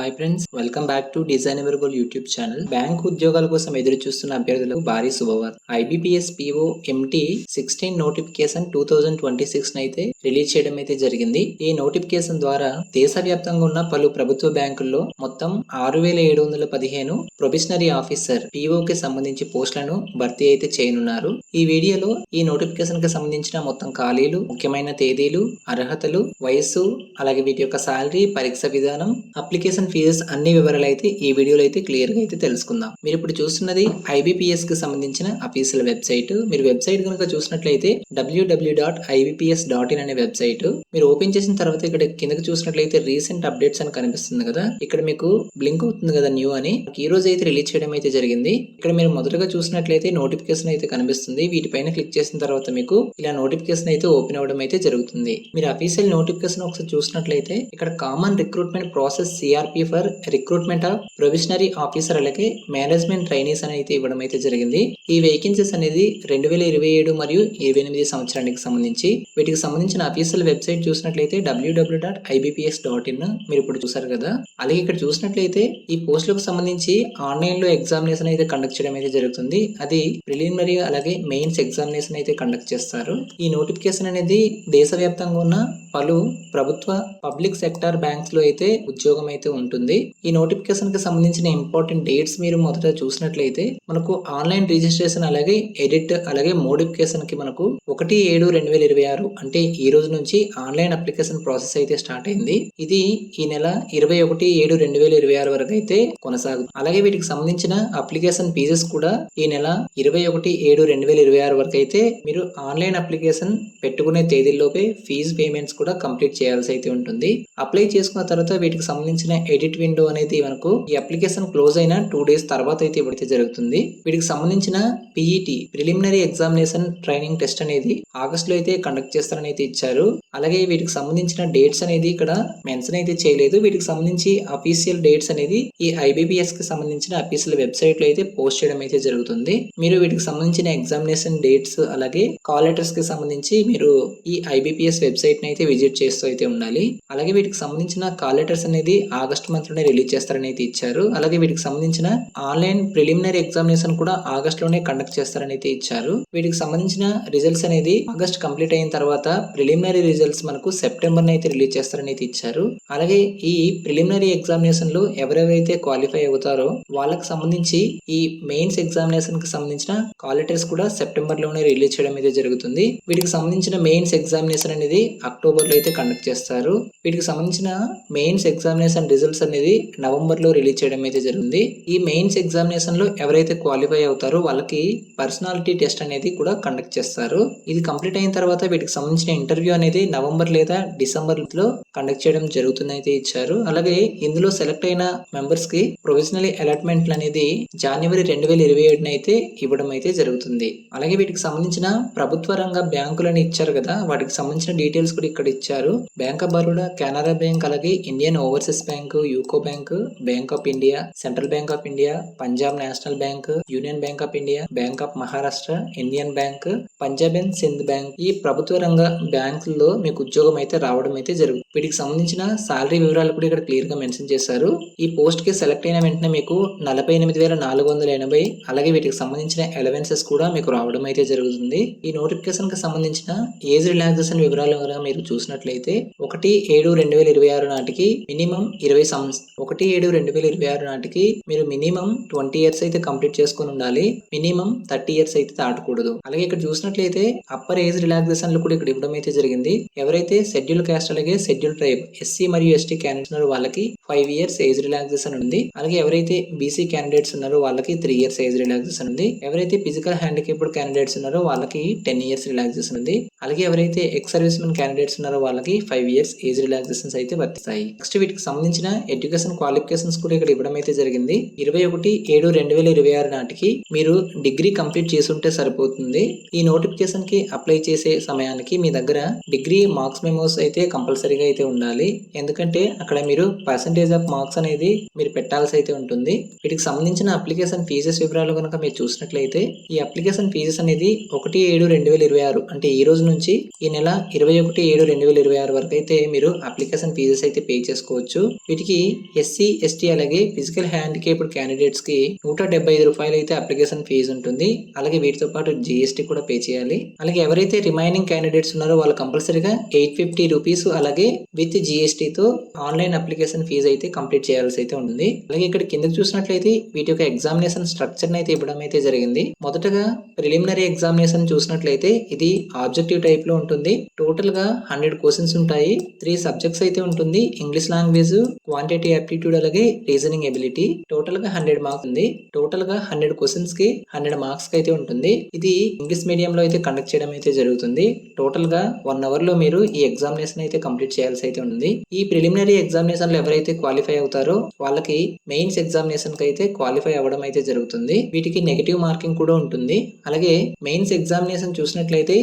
Hi friends, welcome back to design ever goal YouTube channel. Bank ఉద్యోగాల కోసం ఎదురు చూస్తున్న అభ్యర్థులకు భారీ శుభవార్త. IBPS PO MT 16 నోటిఫికేషన్ 2026 అయితే రిలీజ్ చేయడం అయితే జరిగింది. ఈ నోటిఫికేషన్ ద్వారా దేశవ్యాప్తంగా ఉన్న పలు ప్రభుత్వ బ్యాంకుల్లో మొత్తం 6715 ప్రొబేషనరీ ఆఫీసర్ PO కి సంబంధించి పోస్టులను భర్తీ అయితే చేయనున్నారు. ఈ వీడియోలో ఈ నోటిఫికేషన్ కి సంబంధించిన మొత్తం ఖాళీలు, ముఖ్యమైన తేదీలు, అర్హతలు, వయస్సు, అలాగే వీటి యొక్క సాలరీ, పరీక్ష విధానం, అప్లికేషన్ ఫీజెస్ అన్ని వివరాలు అయితే ఈ వీడియోలో అయితే క్లియర్ గా అయితే తెలుసుకుందాం. మీరు ఇప్పుడు చూస్తున్నది IBPS కి సంబంధించిన అఫీషియల్ వెబ్సైట్. మీరు వెబ్సైట్ కనుక చూసినట్లయితే www.ibps.in అనే వెబ్సైట్. మీరు ఓపెన్ చేసిన తర్వాత ఇక్కడ కిందకి చూసినట్లయితే రీసెంట్ అప్డేట్స్ అని కనిపిస్తుంది కదా, ఇక్కడ మీకు బ్లింక్ అవుతుంది కదా న్యూ అని. ఈ రోజు అయితే రిలీజ్ చేయడం అయితే జరిగింది. ఇక్కడ మీరు మొదటగా చూసినట్లయితే నోటిఫికేషన్ అయితే కనిపిస్తుంది. వీటిపైన క్లిక్ చేసిన తర్వాత మీకు ఇలా నోటిఫికేషన్ అయితే ఓపెన్ అవ్వడం అయితే జరుగుతుంది. మీరు అఫీషియల్ నోటిఫికేషన్ ఒకసారి చూసినట్లయితే ఇక్కడ common recruitment process CRP for recruitment of probationary officer అలాగే మేనేజ్మెంట్ ట్రైనీస్ అని అయితే ఇవ్వడం అయితే జరిగింది. ఈ వేకెన్సీస్ అనేది 2027 మరియు 28 సంవత్సరానికి సంబంధించి. వీటికి సంబంధించిన అఫీషియల్ వెబ్సైట్ చూసినట్లయితే www.ibps.in మీరు ఇప్పుడు చూసారు కదా. అలాగే ఇక్కడ చూసినట్లయితే ఈ పోస్టులకు సంబంధించి ఆన్లైన్ లో ఎగ్జామినేషన్ అయితే కండక్ట్ చేయడం అయితే జరుగుతుంది. అది ప్రిలిమినరీ అలాగే మెయిన్స్ ఎగ్జామినేషన్ అయితే కండక్ట్ చేస్తారు. ఈ నోటిఫికేషన్ అనేది దేశవ్యాప్తంగా ఉన్న పలు ప్రభుత్వ పబ్లిక్ సెక్టార్ బ్యాంక్స్ లో అయితే ఉద్యోగం అయితే ఉంటుంది. ఈ నోటిఫికేషన్ కి సంబంధించిన ఇంపార్టెంట్ డేట్స్ మీరు మొదట చూసినట్లయితే మనకు ఆన్లైన్ రిజిస్ట్రేషన్ అలాగే ఎడిట్ అలాగే మోడిఫికేషన్ కి మనకు 1/7/2026 అంటే ఈ రోజు నుంచి ఆన్లైన్ అప్లికేషన్ ప్రాసెస్ అయితే స్టార్ట్ అయింది. ఇది ఈ నెల 21/7/2026 వరకు అయితే కొనసాగుతుంది. అలాగే వీటికి సంబంధించిన అప్లికేషన్ ఫీజెస్ కూడా ఈ నెల 21/7/2026 వరకు అయితే మీరు ఆన్లైన్ అప్లికేషన్ పెట్టుకునే తేదీల్లోపే ఫీజు పేమెంట్స్ కూడా కంప్లీట్ చేయాల్సి అయితే ఉంటుంది. అప్లై చేసుకున్న తర్వాత వీటికి సంబంధించిన ఎడిట్ విండో అనేది మనకు ఈ అప్లికేషన్ క్లోజ్ అయిన 2 days తర్వాత అయితే ఇవ్వడం జరుగుతుంది. వీటికి సంబంధించిన PET preliminary examination training test అనేది ఆగస్ట్ లో అయితే కండక్ట్ చేస్తారని అయితే ఇచ్చారు. అలాగే వీటికి సంబంధించిన డేట్స్ అనేది ఇక్కడ మెన్షన్ అయితే చేయలేదు. వీటికి సంబంధించి అఫీషియల్ డేట్స్ అనేది ఈ IBPS కి సంబంధించిన అఫీషియల్ వెబ్సైట్ లో అయితే పోస్ట్ చేయడం అయితే జరుగుతుంది. మీరు వీటికి సంబంధించిన ఎగ్జామినేషన్ డేట్స్ అలాగే కాల్ లెటర్స్ కి సంబంధించి మీరు ఈ IBPS వెబ్సైట్ ని అయితే విజిట్ చేస్తూ అయితే ఉండాలి. అలాగే వీటికి సంబంధించిన కాల్ లెటర్స్ అనేది ఆగస్ట్ మంత్ లోనే రిలీజ్ చేస్తారని అయితే ఇచ్చారు. అలాగే వీటికి సంబంధించిన ఆన్లైన్ ప్రిలిమినరీ ఎగ్జామినేషన్ కూడా ఆగస్ట్ లోనే కండక్ట్ చేస్తారని అయితే ఇచ్చారు. వీటికి సంబంధించిన రిజల్ట్స్ అనేది ఆగస్ట్ కంప్లీట్ అయిన తర్వాత ప్రిలిమినరీ రిజల్ట్స్ మనకు సెప్టెంబర్ అయితే రిలీజ్ చేస్తారని అయితే ఇచ్చారు. అలాగే ఈ ప్రిలిమినరీ ఎగ్జామినేషన్ లో ఎవరెవరైతే క్వాలిఫై అవుతారో వాళ్ళకి సంబంధించి ఈ మెయిన్స్ ఎగ్జామినేషన్ కి సంబంధించిన కాల్ లెటర్స్ కూడా సెప్టెంబర్ లోనే రిలీజ్ చేయడం అయితే జరుగుతుంది. వీటికి సంబంధించిన మెయిన్స్ ఎగ్జామినేషన్ అనేది అక్టోబర్ లో అయితే కండక్ట్ చేస్తారు. వీటికి సంబంధించిన మెయిన్స్ ఎగ్జామినేషన్ రిజల్ట్స్ అనేది నవంబర్ లో రిలీజ్ చేయడం అయితే జరిగింది. ఈ మెయిన్స్ ఎగ్జామినేషన్ లో ఎవరైతే క్వాలిఫై అవుతారో వాళ్ళకి పర్సనాలిటీ టెస్ట్ అనేది కూడా కండక్ట్ చేస్తారు. ఇది కంప్లీట్ అయిన తర్వాత వీటికి సంబంధించిన ఇంటర్వ్యూ అనేది నవంబర్ లేదా డిసెంబర్ లో కండక్ట్ చేయడం జరుగుతుంది అయితే ఇచ్చారు. అలాగే ఇందులో సెలెక్ట్ అయిన మెంబర్స్ కి ప్రొవిజనల్ అలాట్మెంట్ అనేది జనవరి 2027 అయితే ఇవ్వడం అయితే జరుగుతుంది. అలాగే వీటికి సంబంధించిన ప్రభుత్వ రంగ బ్యాంకులని ఇచ్చారు కదా, వాటికి సంబంధించిన డీటెయిల్స్ కూడా ఇక్కడ ఇచ్చారు. Bank of Baroda, Canara bank, అలాగే Indian overseas bank, UCO bank, bank of India, central bank of India, Punjab national bank, union bank of India, bank of Maharashtra, Indian bank, Punjab and Sindh bank, ఈ ప్రభుత్వ రంగ బ్యాంకుల్లో మీకు ఉద్యోగం అయితే రావడం అయితే జరుగుతుంది. వీటికి సంబంధించిన సాలరీ వివరాలు కూడా ఇక్కడ క్లియర్ గా మెన్షన్ చేశారు. ఈ పోస్ట్ కి సెలెక్ట్ అయిన వెంటనే మీకు 48,480 అలాగే వీటికి సంబంధించిన అలవెన్సెస్ కూడా మీకు రావడం అయితే జరుగుతుంది. ఈ నోటిఫికేషన్ కి సంబంధించిన ఏజ్ రిలాక్సేషన్ వివరాలు మీరు చూసినట్లయితే 1/7/2026 నాటికి మినిమం 20 సంవత్సరం 1/7/2026 నాటికి మీరు మినిమం 20 years అయితే కంప్లీట్ చేసుకుని ఉండాలి. మినిమం 30 years అయితే దాటకూడదు. అలాగే ఇక్కడ చూసినట్లయితే అప్పర్ ఏజ్ రిలాక్సేషన్లు కూడా ఇక్కడ ఇవ్వడం అయితే జరిగింది. ఎవరైతే షెడ్యూల్ కాస్ట్ అలాగే షెడ్యూల్ ట్రైబ్ SC మరియు ST క్యాండిడేట్స్ ఉన్నారో వాళ్ళకి 5 years ఏజ్ రిలాక్సేషన్ ఉంది. అలాగే ఎవరైతే BC క్యాండిడేట్స్ ఉన్నారో వాళ్ళకి 3 years ఏజ్ రిలాక్సేషన్ ఉంది. ఎవరైతే ఫిజికల్ హ్యాండిక్యాప్డ్ క్యాండిడేట్స్ ఉన్నారో వాళ్ళకి 10 years రిలాక్సేషన్ ఉంది. అలాగే ఎవరైతే ఎక్స్ సర్వీస్ మెన్ క్యాండిడేట్స్ ఉన్నారో వాళ్ళకి 5 years ఏజ్ రిలాక్సేషన్స్ అయితే వర్తిస్తాయి. నెక్స్ట్ వీటికి సంబంధించిన ఎడ్యుకేషన్ క్వాలిఫికేషన్స్ కూడా ఇక్కడ ఇవ్వడం అయితే జరిగింది. 21/7/2026 నాటికి మీరు డిగ్రీ కంప్లీట్ చేసి ఉంటే సరిపోతుంది. ఈ నోటిఫికేషన్ కి అప్లై చేసే సమయానికి మీ దగ్గర డిగ్రీ మార్క్స్ మెమోస్ అయితే కంపల్సరీగా అయితే ఉండాలి. ఎందుకంటే అక్కడ మీరు పర్సంటేజ్ ఆఫ్ మార్క్స్ అనేది మీరు పెట్టాల్సి అయితే ఉంటుంది. వీటికి సంబంధించిన అప్లికేషన్ ఫీజెస్ వివరాలు కనుక మీరు చూసినట్లయితే ఈ అప్లికేషన్ ఫీజెస్ అనేది 1/7/2026 అంటే ఈ రోజు నుంచి ఈ నెల 21/7/2026 వరకు అయితే మీరు అప్లికేషన్ ఫీజెస్ అయితే పే చేసుకోవచ్చు. వీటికి ఎస్సీ, ఎస్టీ అలాగే ఫిజికల్ హ్యాండికేప్డ్ క్యాండిడేట్స్ కి ₹175 అయితే అప్లికేషన్ ఫీజు ఉంటుంది. అలాగే వీటితో పాటు జీఎస్టీ కూడా పే చేయాలి. అలాగే ఎవరైతే రిమైనింగ్ క్యాండిడేట్స్ ఉన్నారో వాళ్ళు కంపల్సరీగా ₹850 అలాగే విత్ జీఎస్టీతో ఆన్లైన్ అప్లికేషన్ ఫీజు అయితే కంప్లీట్ చేయాల్సి అయితే ఉంటుంది. అలాగే ఇక్కడ కిందకి చూసినట్లయితే వీటి యొక్క ఎగ్జామినేషన్ స్ట్రక్చర్ అయితే ఇవ్వడం అయితే జరిగింది. మొదటగా ప్రిలిమినరీ ఎగ్జామినేషన్ చూసినట్లయితే ఇది ఆబ్జెక్టివ్ టైప్ లో ఉంటుంది. టోటల్ గా 100 క్వశ్చన్స్ ఉంటాయి. 3 సబ్జెక్ట్స్ అయితే ఉంటుంది. ఇంగ్లీష్ లాంగ్వేజ్, క్వాంటిటీ యాప్టిట్యూడ్ అలాగే రీజనింగ్ ఎబిలిటీ. టోటల్ గా 100 మార్క్స్ ఉంది. టోటల్ గా 100 క్వశ్చన్స్ కి 100 మార్క్స్ అయితే ఉంటుంది. ఇది ఇంగ్లీష్ మీడియం లో అయితే కండక్ట్ చేయడం అయితే జరుగుతుంది. టోటల్ గా 1 అవర్ లో మీరు ఈ ఎగ్జామినేషన్ అయితే కంప్లీట్ చేయాల్సి అయితే ఉంది. ఈ ప్రిలిమినరీ ఎగ్జామినేషన్ లో ఎవరైతే క్వాలిఫై అవుతారో వాళ్ళకి మెయిన్స్ ఎగ్జామినేషన్ కి అయితే క్వాలిఫై అవ్వడం అయితే జరుగుతుంది. వీటికి నెగటివ్ మార్కింగ్ కూడా ఉంటుంది. అలాగే మెయిన్స్ ఎగ్జామినేషన్ చూసినట్లయితే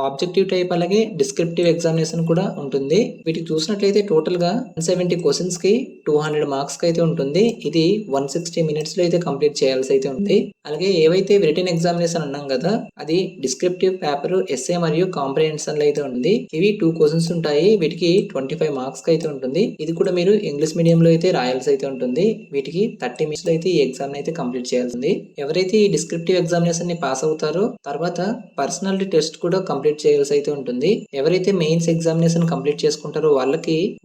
ఆబ్జెక్టివ్ టైప్ అలాగే డిస్క్రిప్టివ్ ఎగ్జామినేషన్ కూడా ఉంటుంది. వీటికి చూసినట్లయితే టోటల్ గా 170 క్వశ్చన్స్ కి 200 మార్క్స్ అయితే ఉంటుంది. ఇది 160 మినిట్స్ లో అయితే కంప్లీట్ చేయాల్సి అయితే ఉంది. అలాగే ఏవైతే రిటన్ ఎగ్జామినేషన్ అన్నాం కదా అది డిస్క్రిప్టివ్ పేపర్ ఎస్ఏ మరియు కాంప్రిహెన్షన్ అయితే ఉంది. ఇవి 2 క్వశ్చన్స్ ఉంటాయి. వీటికి 25 మార్క్స్ అయితే ఉంటుంది. ఇది కూడా మీరు ఇంగ్లీష్ మీడియం లో అయితే రాయాల్సి అయితే ఉంటుంది. వీటికి 30 మినిట్స్ లో అయితే ఈ ఎగ్జామ్ అయితే కంప్లీట్ చేయాల్సింది. ఎవరైతే ఈ డిస్క్రిప్టివ్ ఎగ్జామినేషన్ ని పాస్ అవుతారో తర్వాత పర్సనాలిటీ టెస్ట్ కూడా కంప్లీట్ చేయాల్సి అయితే ఉంటుంది. ఎవరైతే మెయిన్స్ ఎగ్జామినేషన్ కంప్లీట్ చేసుకుంటారో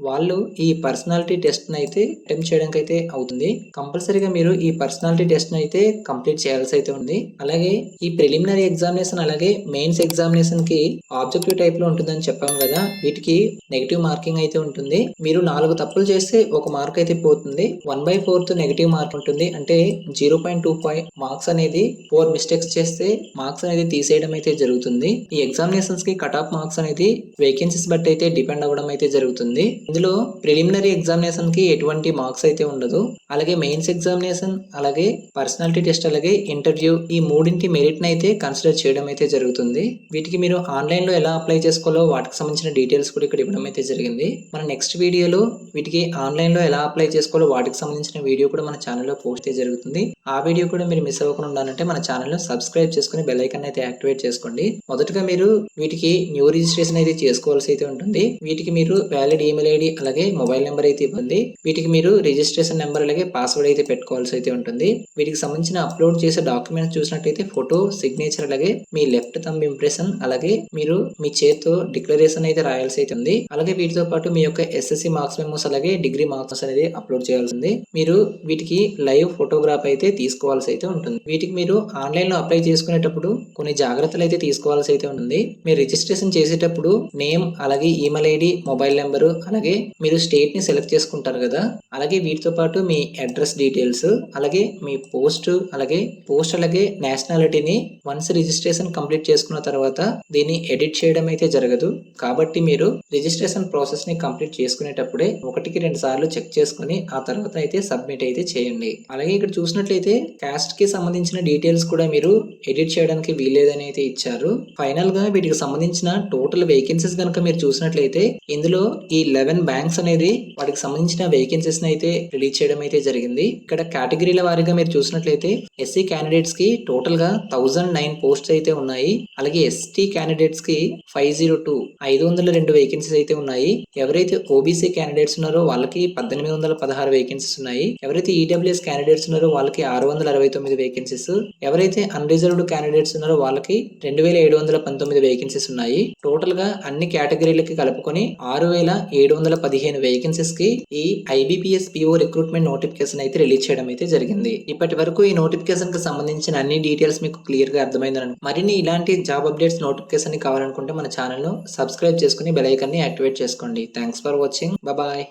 వాళ్ళు ఈ పర్సనాలిటీ టెస్ట్ అయితే అటెంప్ట్ చేయడానికి అయితే అవుతుంది. కంపల్సరీగా మీరు ఈ పర్సనాలిటీ టెస్ట్ అయితే కంప్లీట్ చేయాల్సి అయితే ఉంది. అలాగే ఈ ప్రిలిమినరీ ఎగ్జామినేషన్ అలాగే మెయిన్స్ ఎగ్జామినేషన్ కి ఆబ్జెక్టివ్ టైప్ లో ఉంటుందని చెప్పాం కదా వీటికి నెగిటివ్ మార్కింగ్ అయితే ఉంటుంది. మీరు 4 తప్పులు చేస్తే 1 మార్క్ అయితే పోతుంది. 1/4 నెగిటివ్ మార్క్ ఉంటుంది. అంటే 0.25 మార్క్స్ అనేది 4 మిస్టేక్స్ చేస్తే మార్క్స్ అనేది తీసేయడం అయితే జరుగుతుంది. ఈ ఎగ్జామినేషన్స్ కి కట్ ఆఫ్ మార్క్స్ అనేది వేకెన్సీస్ బట్టి అయితే డిపెండ్ అవ్వడం అయితే జరుగుతుంది. ఇందులో ప్రిలిమినరీ ఎగ్జామినేషన్ కి ఎటువంటి మార్క్స్ అయితే ఉండదు. అలాగే మెయిన్స్ ఎగ్జామినేషన్ అలాగే పర్సనాలిటీ టెస్ట్ అలాగే ఇంటర్వ్యూ ఈ మూడింటి మెరిట్ అయితే కన్సిడర్ చేయడం అయితే జరుగుతుంది. వీటికి మీరు ఆన్లైన్ లో ఎలా అప్లై చేసుకోవాలో వాటికి సంబంధించిన డీటెయిల్స్ కూడా ఇక్కడ ఇవ్వడం అయితే జరిగింది. మన నెక్స్ట్ వీడియోలో వీటికి ఆన్లైన్ లో ఎలా అప్లై చేసుకోవాలో వాటికి సంబంధించిన వీడియో కూడా మన ఛానల్లో పోస్ట్ అయితే జరుగుతుంది. ఆ వీడియో కూడా మీరు మిస్ అవ్వకుండా ఉండాలంటే మన ఛానల్ సబ్స్క్రైబ్ చేసుకుని బెల్ ఐకాన్ అయితే యాక్టివేట్ చేసుకోండి. మొదటగా మీరు వీటికి న్యూ రిజిస్ట్రేషన్ అయితే చేసుకోవాల్సి అయితే ఉంటుంది. వీటికి మీరు వ్యాలిడ్ ఈమెయిల్ ఐడి అలాగే మొబైల్ నెంబర్ అయితే ఇవ్వండి. వీటికి మీరు రిజిస్ట్రేషన్ నెంబర్ అలాగే పాస్వర్డ్ అయితే పెట్టుకోవాల్సి అయితే ఉంటుంది. వీటికి సంబంధించిన అప్లోడ్ చేసే డాక్యుమెంట్స్ చూసినట్టయితే ఫోటో, సిగ్నేచర్ అలాగే మీ లెఫ్ట్ థంబ్ ఇంప్రెషన్ అలాగే మీరు మీ చేతితో డిక్లరేషన్ అయితే రాయాల్సి అయితే ఉంది. అలాగే వీటితో పాటు మీ యొక్క ఎస్ఎస్సి మార్క్స్ మెమోస్ అలాగే డిగ్రీ మార్క్స్ అనేది అప్లోడ్ చేయాల్సింది. మీరు వీటికి లైవ్ ఫోటోగ్రాఫ్ అయితే తీసుకోవాల్సి అయితే ఉంటుంది. వీటికి మీరు ఆన్లైన్ లో అప్లై చేసుకునేటప్పుడు కొన్ని జాగ్రత్తలు అయితే తీసుకోవాల్సి అయితే ఉంటుంది. మీరు రిజిస్ట్రేషన్ చేసేటప్పుడు నేమ్ అలాగే ఈమెయిల్ ఐడి, మొబైల్ నెంబరు అలాగే మీరు స్టేట్ ని సెలెక్ట్ చేసుకుంటారు కదా అలాగే వీటితో పాటు మీ అడ్రస్ డీటెయిల్స్ అలాగే మీ పోస్ట్ అలాగే నేషనాలిటీని వన్స్ రిజిస్ట్రేషన్ కంప్లీట్ చేసుకున్న తర్వాత దీన్ని ఎడిట్ చేయడం అయితే జరగదు. కాబట్టి మీరు రిజిస్ట్రేషన్ ప్రాసెస్ ని కంప్లీట్ చేసుకునేటప్పుడే 1-2 సార్లు చెక్ చేసుకుని ఆ తర్వాత అయితే సబ్మిట్ అయితే చేయండి. అలాగే ఇక్కడ చూసినట్లయితే కాస్ట్ కి సంబంధించిన డీటెయిల్స్ కూడా మీరు ఎడిట్ చేయడానికి వీల్లేదని అయితే ఇచ్చారు. ఫైనల్ గా వీటికి సంబంధించిన టోటల్ వేకెన్సీస్ కనుక మీరు చూసినట్లయితే ఇందులో ఈ 11 బ్యాంక్స్ అనేది వాటికి సంబంధించిన వేకెన్సీస్ అయితే రిలీజ్ చేయడం అయితే జరిగింది. ఇక్కడ కేటగిరీల వారీగా మీరు చూసినట్లయితే ఎస్సీ క్యాండిడేట్స్ కి టోటల్ గా 1009 పోస్ట్స్ అయితే ఉన్నాయి. అలాగే ఎస్టీ క్యాండిడేట్స్ కి 502 వేకెన్సీస్ అయితే ఉన్నాయి. ఎవరైతే ఓబీసీ క్యాండిడేట్స్ ఉన్నారో వాళ్ళకి 1816 వేకెన్సీస్ ఉన్నాయి. ఎవరైతే ఈడబ్ల్యూఎస్ క్యాండిడేట్స్ ఉన్నారో వాళ్ళకి 669 వేకెన్సీస్. ఎవరైతే అన్రిజర్వ్డ్ క్యాండిడేట్స్ ఉన్నారో వాళ్ళకి 2719 వేకెన్సీస్ ఉన్నాయి. టోటల్ గా అన్ని కేటగిరీలకి కలుపుకొని 6715 వేకెన్సీస్ కి ఈ ఐబీపీఎస్ పిఓ రిక్రూట్మెంట్ నోటిఫికేషన్ అయితే రిలీజ్ చేయడం అయితే జరిగింది. ఇప్పటి వరకు ఈ నోటిఫికేషన్ కి సంబంధించిన అన్ని డీటెయిల్స్ మీకు క్లియర్ గా అర్థమైందని మరిన్ని ఇలాంటి జాబ్ అప్డేట్స్ నోటిఫికేషన్ కావాలనుకుంటే మన ఛానల్ ను సబ్స్క్రైబ్ చేసుకుని బెల్ ఐకాన్ ని యాక్టివేట్ చేసుకోండి. Thanks for watching. బాయ్.